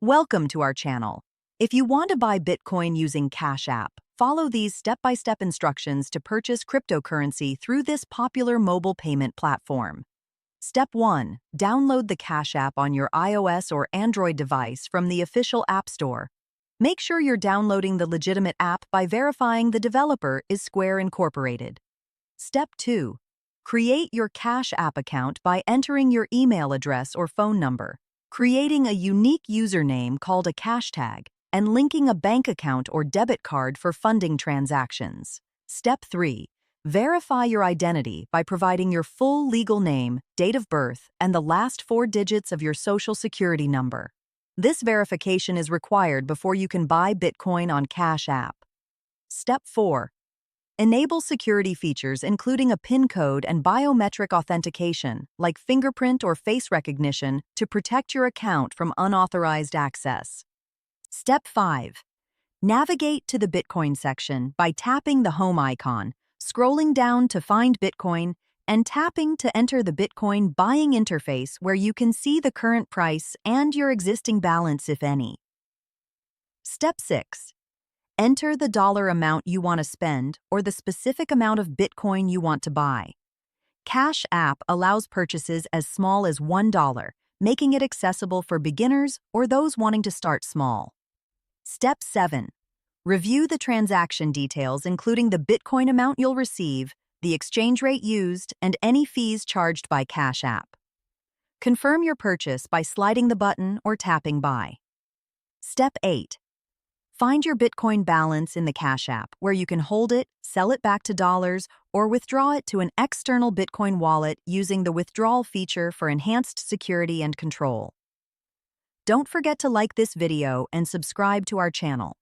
Welcome to our channel. If you want to buy Bitcoin using Cash App, follow these step-by-step instructions to purchase cryptocurrency through this popular mobile payment platform. Step 1. Download the Cash App on your iOS or Android device from the official App Store. Make sure you're downloading the legitimate app by verifying the developer is Square Incorporated. Step 2. Create your Cash App account by entering your email address or phone number, creating a unique username called a cash tag, and linking a bank account or debit card for funding transactions. Step 3. Verify your identity by providing your full legal name, date of birth, and the last 4 digits of your Social Security number. This verification is required before you can buy Bitcoin on Cash App. Step 4. Enable security features including a PIN code and biometric authentication, like fingerprint or face recognition, to protect your account from unauthorized access. Step 5. Navigate to the Bitcoin section by tapping the home icon, scrolling down to find Bitcoin, and tapping to enter the Bitcoin buying interface where you can see the current price and your existing balance, if any. Step 6. Enter the dollar amount you want to spend or the specific amount of Bitcoin you want to buy. Cash App allows purchases as small as $1, making it accessible for beginners or those wanting to start small. Step 7. Review the transaction details, including the Bitcoin amount you'll receive, the exchange rate used, and any fees charged by Cash App. Confirm your purchase by sliding the button or tapping Buy. Step 8. Find your Bitcoin balance in the Cash App, where you can hold it, sell it back to dollars, or withdraw it to an external Bitcoin wallet using the withdrawal feature for enhanced security and control. Don't forget to like this video and subscribe to our channel.